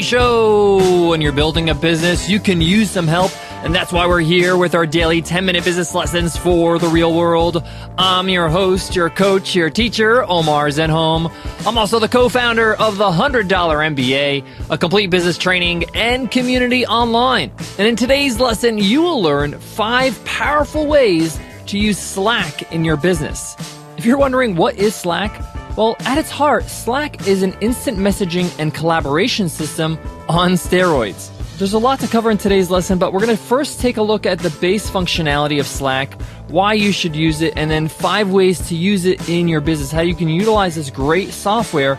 show. When you're building a business, you can use some help, and that's why we're here with our daily 10-minute business lessons for the real world. I'm your host, your coach, your teacher, Omar Zenhom. I'm also the co-founder of the $100 MBA, a complete business training and community online. And in today's lesson, you will learn 5 powerful ways to use Slack in your business. If you're wondering what is Slack, well, at its heart, Slack is an instant messaging and collaboration system on steroids. There's a lot to cover in today's lesson, but we're going to first take a look at the base functionality of Slack, why you should use it, and then 5 ways to use it in your business, how you can utilize this great software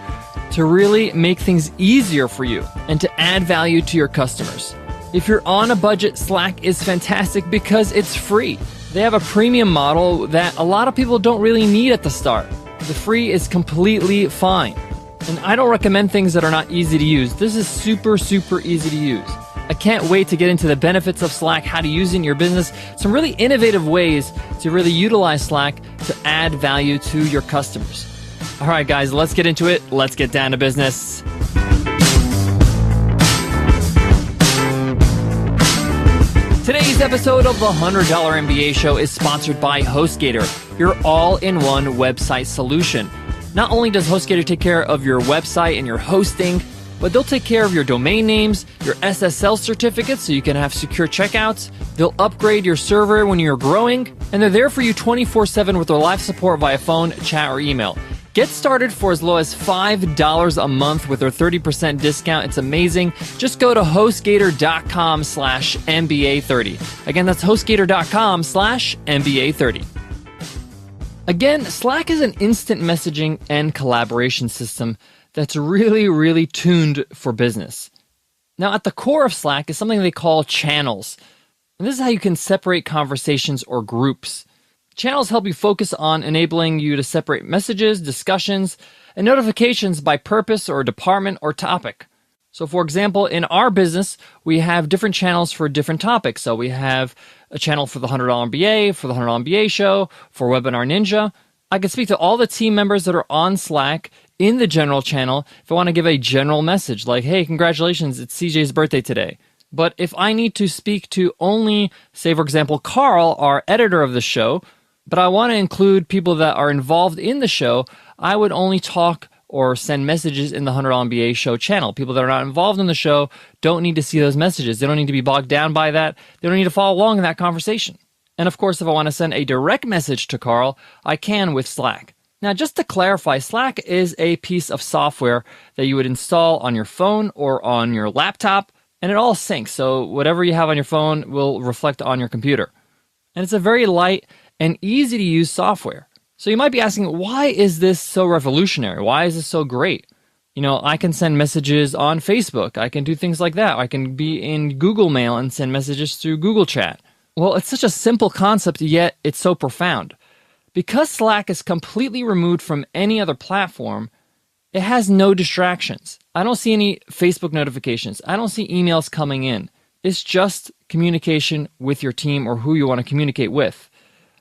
to really make things easier for you and to add value to your customers. If you're on a budget, Slack is fantastic because it's free. They have a premium model that a lot of people don't really need at the start. The free is completely fine. And I don't recommend things that are not easy to use. This is super easy to use. I can't wait to get into the benefits of Slack, how to use it in your business, some really innovative ways to really utilize Slack to add value to your customers. All right, guys, let's get into it. Let's get down to business. Today's episode of the $100 MBA Show is sponsored by HostGator, your all-in-one website solution. Not only does HostGator take care of your website and your hosting, but they'll take care of your domain names, your SSL certificates so you can have secure checkouts. They'll upgrade your server when you're growing, and they're there for you 24/7 with their live support via phone, chat, or email. Get started for as low as $5 a month with their 30% discount. It's amazing. Just go to HostGator.com/MBA30. Again, that's HostGator.com/MBA30. Again, Slack is an instant messaging and collaboration system that's really tuned for business. Now, at the core of Slack is something they call channels. And this is how you can separate conversations or groups. Channels help you focus on enabling you to separate messages, discussions, and notifications by purpose or department or topic. So for example, in our business, we have different channels for different topics. So we have a channel for the $100 MBA, for the $100 MBA show, for Webinar Ninja. I can speak to all the team members that are on Slack in the general channel if I want to give a general message like, hey, congratulations, it's CJ's birthday today. But if I need to speak to only, say for example, Carl, our editor of the show, but I want to include people that are involved in the show, I would only talk or send messages in the $100 MBA show channel. People that are not involved in the show don't need to see those messages. They don't need to be bogged down by that. They don't need to follow along in that conversation. And of course, if I want to send a direct message to Carl, I can with Slack. Now, just to clarify, Slack is a piece of software that you would install on your phone or on your laptop, and it all syncs. So whatever you have on your phone will reflect on your computer. And it's a very light and easy to use software. So you might be asking, why is this so revolutionary? Why is this so great? You know, I can send messages on Facebook. I can do things like that. I can be in Google Mail and send messages through Google Chat. Well, it's such a simple concept, yet it's so profound. Because Slack is completely removed from any other platform, it has no distractions. I don't see any Facebook notifications. I don't see emails coming in. It's just communication with your team or who you want to communicate with.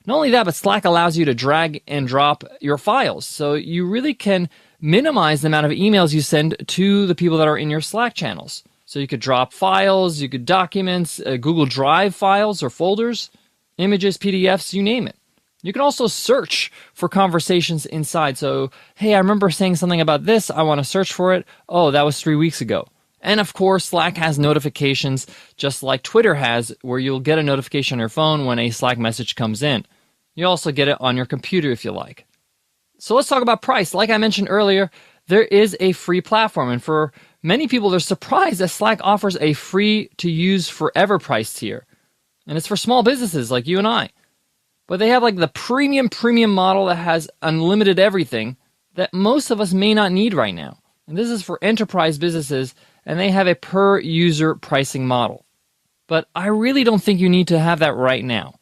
Not only that, but Slack allows you to drag and drop your files. So you really can minimize the amount of emails you send to the people that are in your Slack channels. So you could drop files, you could documents, Google Drive files or folders, images, PDFs, you name it. You can also search for conversations inside. So, hey, I remember saying something about this. I want to search for it. Oh, that was 3 weeks ago. And of course, Slack has notifications just like Twitter has, where you'll get a notification on your phone when a Slack message comes in. You also get it on your computer if you like. So let's talk about price. Like I mentioned earlier, there is a free platform. And for many people, they're surprised that Slack offers a free to use forever price tier. And it's for small businesses like you and I. But they have like the premium model that has unlimited everything that most of us may not need right now. And this is for enterprise businesses, and they have a per user pricing model. But I really don't think you need to have that right now.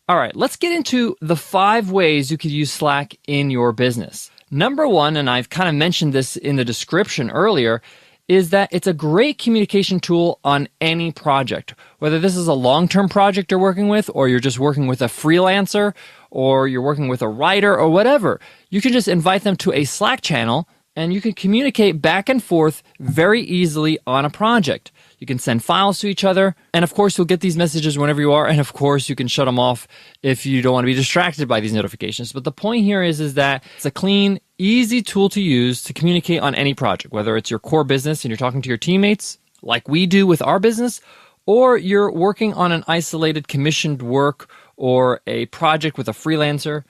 All right, let's get into the 5 ways you could use Slack in your business. Number 1, and I've kind of mentioned this in the description earlier, is that it's a great communication tool on any project. Whether this is a long-term project you're working with, or you're just working with a freelancer, or you're working with a writer, or whatever. You can just invite them to a Slack channel, And you can communicate back and forth very easily on a project. You can send files to each other, and of course you'll get these messages whenever you are, and of course you can shut them off if you don't want to be distracted by these notifications. But the point here is that it's a clean, easy tool to use to communicate on any project, whether it's your core business and you're talking to your teammates, like we do with our business, or you're working on an isolated commissioned work or a project with a freelancer.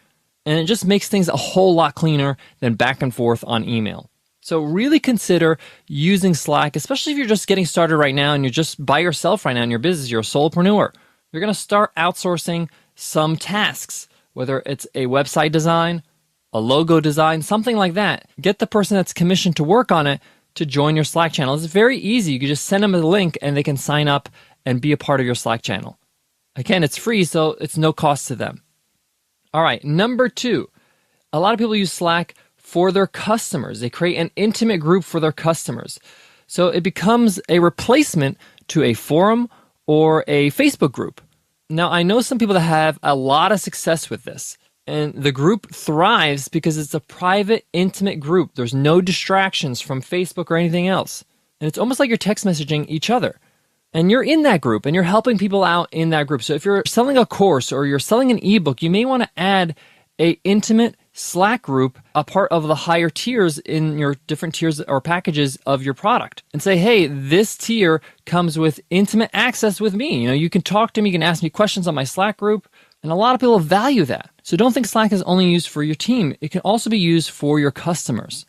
And it just makes things a whole lot cleaner than back and forth on email. So really consider using Slack, especially if you're just getting started right now and you're just by yourself right now in your business, you're a solopreneur. You're going to start outsourcing some tasks, whether it's a website design, a logo design, something like that. Get the person that's commissioned to work on it to join your Slack channel. It's very easy. You can just send them a link and they can sign up and be a part of your Slack channel. Again, it's free, so it's no cost to them. All right, number 2, a lot of people use Slack for their customers. They create an intimate group for their customers. So it becomes a replacement to a forum or a Facebook group. Now, I know some people that have a lot of success with this, and the group thrives because it's a private, intimate group. There's no distractions from Facebook or anything else. And it's almost like you're text messaging each other. And you're in that group and you're helping people out in that group. So if you're selling a course or you're selling an ebook, you may want to add an intimate Slack group, a part of the higher tiers in your different tiers or packages of your product, and say, hey, this tier comes with intimate access with me. You can talk to me, you can ask me questions on my Slack group. And a lot of people value that. So don't think Slack is only used for your team. It can also be used for your customers.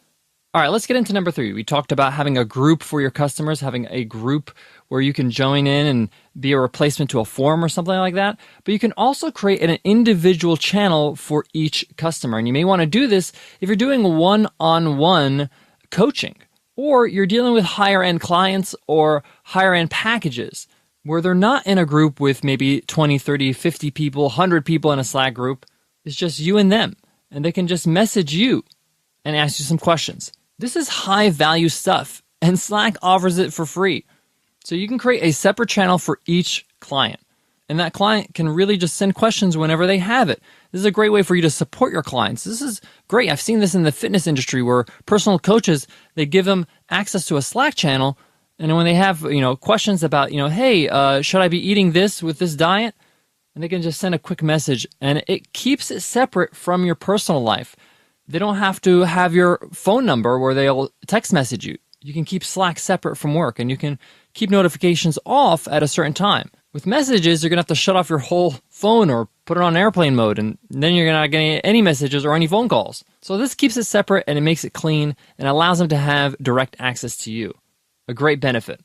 All right, let's get into number 3. We talked about having a group for your customers, having a group where you can join in and be a replacement to a forum or something like that. But you can also create an individual channel for each customer. And you may want to do this if you're doing one-on-one coaching, or you're dealing with higher-end clients or higher-end packages where they're not in a group with maybe 20, 30, 50 people, 100 people in a Slack group. It's just you and them. And they can just message you and ask you some questions. This is high value stuff, and Slack offers it for free. So you can create a separate channel for each client, and that client can really just send questions whenever they have it. This is a great way for you to support your clients. This is great. I've seen this in the fitness industry where personal coaches, they give them access to a Slack channel, and when they have questions about, hey, should I be eating this with this diet? And they can just send a quick message, and it keeps it separate from your personal life. They don't have to have your phone number where they'll text message you. You can keep Slack separate from work, and you can keep notifications off at a certain time. With messages, you're going to have to shut off your whole phone or put it on airplane mode, and then you're not getting any messages or any phone calls. So this keeps it separate, and it makes it clean, and allows them to have direct access to you. A great benefit.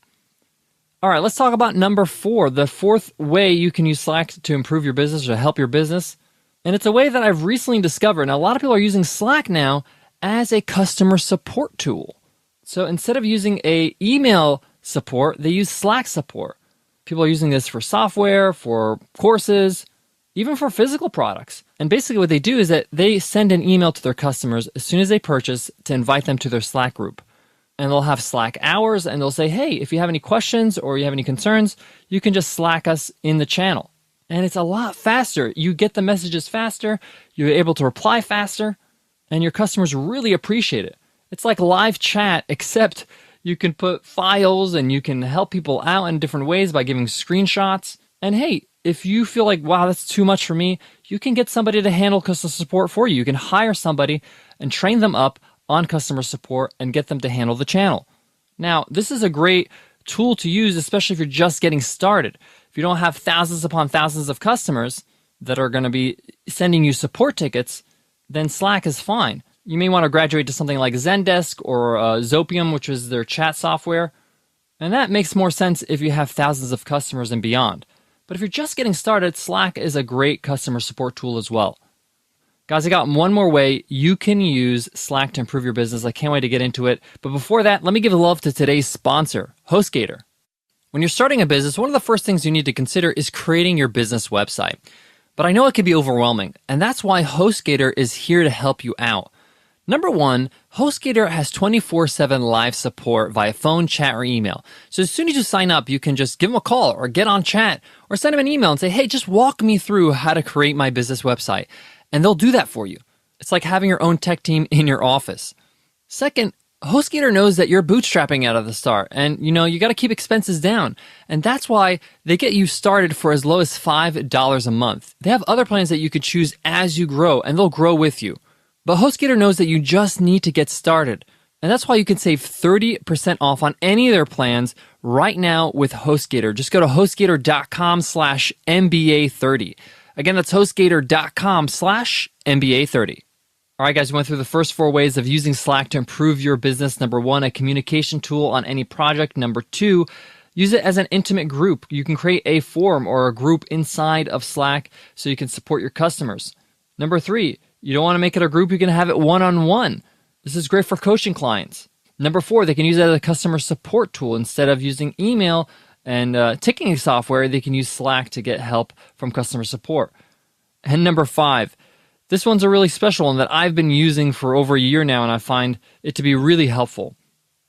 All right, let's talk about number 4, the 4th way you can use Slack to improve your business or help your business. And it's a way that I've recently discovered. Now, a lot of people are using Slack now as a customer support tool. So instead of using an email support, they use Slack support. People are using this for software, for courses, even for physical products. And basically what they do is that they send an email to their customers as soon as they purchase to invite them to their Slack group. And they'll have Slack hours, and they'll say, hey, if you have any questions or you have any concerns, you can just Slack us in the channel. And it's a lot faster. You get the messages faster, you're able to reply faster, and your customers really appreciate it. It's like live chat, except you can put files and you can help people out in different ways by giving screenshots. And hey, if you feel like, wow, that's too much for me, you can get somebody to handle customer support for you. You can hire somebody and train them up on customer support and get them to handle the channel. Now, this is a great tool to use, especially if you're just getting started. If you don't have thousands upon thousands of customers that are going to be sending you support tickets, then Slack is fine. You may want to graduate to something like Zendesk or Zopium, which is their chat software. And that makes more sense if you have thousands of customers and beyond. But if you're just getting started, Slack is a great customer support tool as well. Guys, I got one more way you can use Slack to improve your business. I can't wait to get into it. But before that, let me give love to today's sponsor, HostGator. When you're starting a business, one of the first things you need to consider is creating your business website. But I know it can be overwhelming, and that's why HostGator is here to help you out. Number one, HostGator has 24/7 live support via phone, chat, or email. So as soon as you sign up, you can just give them a call or get on chat or send them an email and say, hey, just walk me through how to create my business website. And they'll do that for you. It's like having your own tech team in your office. Second, HostGator knows that you're bootstrapping out of the start, and you got to keep expenses down. And that's why they get you started for as low as $5 a month. They have other plans that you could choose as you grow, and they'll grow with you. But HostGator knows that you just need to get started. And that's why you can save 30% off on any of their plans right now with HostGator. Just go to HostGator.com/MBA30. Again, that's HostGator.com/MBA30. All right, guys, we went through the first 4 ways of using Slack to improve your business. Number 1, a communication tool on any project. Number 2, use it as an intimate group. You can create a forum or a group inside of Slack so you can support your customers. Number 3, you don't want to make it a group, you can have it one-on-one. This is great for coaching clients. Number 4, they can use it as a customer support tool. Instead of using email and ticketing software, they can use Slack to get help from customer support. And number 5, this one's a really special one that I've been using for over a year now, and I find it to be really helpful.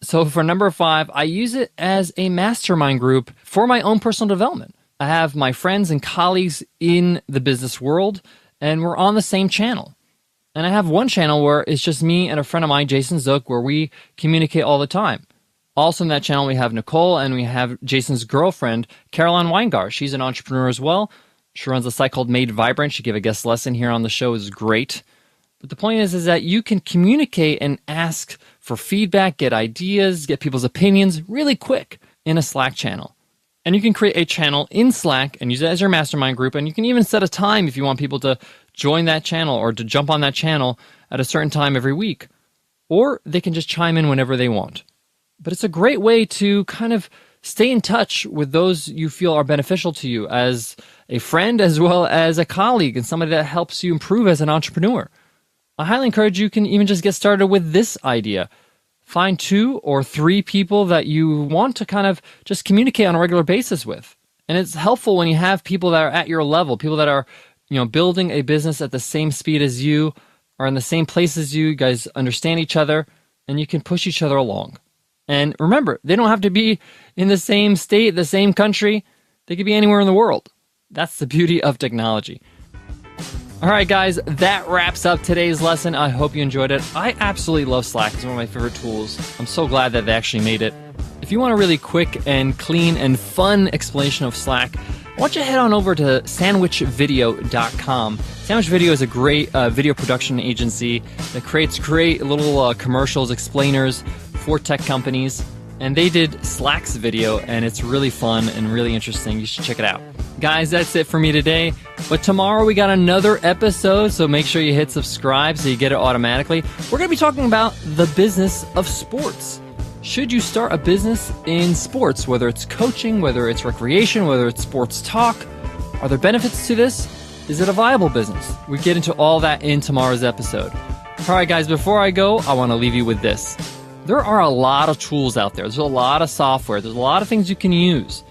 So for number 5, I use it as a mastermind group for my own personal development. I have my friends and colleagues in the business world, and we're on the same channel. And I have one channel where it's just me and a friend of mine, Jason Zook, where we communicate all the time. Also in that channel, we have Nicole, and we have Jason's girlfriend, Caroline Weingart. She's an entrepreneur as well. She runs a site called Made Vibrant. She gave a guest lesson here on the show. Is great. But the point is that you can communicate and ask for feedback, get ideas, get people's opinions really quick in a Slack channel. And you can create a channel in Slack and use it as your mastermind group. And you can even set a time if you want people to join that channel or to jump on that channel at a certain time every week. Or they can just chime in whenever they want. But it's a great way to kind of stay in touch with those you feel are beneficial to you as a friend as well as a colleague and somebody that helps you improve as an entrepreneur. I highly encourage you can even just get started with this idea. Find 2 or 3 people that you want to kind of just communicate on a regular basis with. And it's helpful when you have people that are at your level, people that are, building a business at the same speed as you, are in the same place as you. You guys understand each other, and you can push each other along. And remember, they don't have to be in the same state, the same country. They could be anywhere in the world. That's the beauty of technology. All right, guys, that wraps up today's lesson. I hope you enjoyed it. I absolutely love Slack. It's one of my favorite tools. I'm so glad that they actually made it. If you want a really quick and clean and fun explanation of Slack, why don't you head on over to sandwichvideo.com. Sandwich Video is a great video production agency that creates great little commercials, explainers for tech companies. And they did Slack's video, and it's really fun and really interesting. You should check it out. Guys, that's it for me today. But tomorrow we got another episode, so make sure you hit subscribe so you get it automatically. We're going to be talking about the business of sports. Should you start a business in sports, whether it's coaching, whether it's recreation, whether it's sports talk? Are there benefits to this? Is it a viable business? We get into all that in tomorrow's episode. All right, guys, before I go, I want to leave you with this. There are a lot of tools out there. There's a lot of software. There's a lot of things you can use.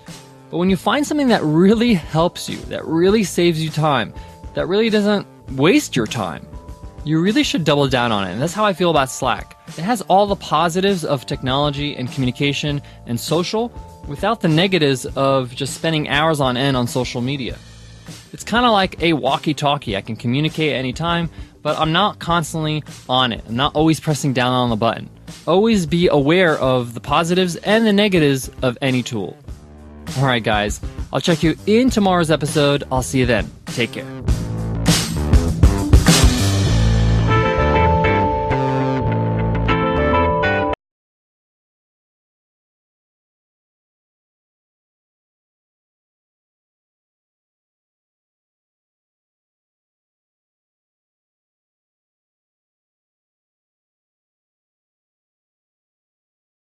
But when you find something that really helps you, that really saves you time, that really doesn't waste your time, you really should double down on it. And that's how I feel about Slack. It has all the positives of technology and communication and social without the negatives of just spending hours on end on social media. It's kind of like a walkie-talkie. I can communicate anytime, but I'm not constantly on it. I'm not always pressing down on the button. Always be aware of the positives and the negatives of any tool. All right, guys, I'll check you in tomorrow's episode. I'll see you then. Take care.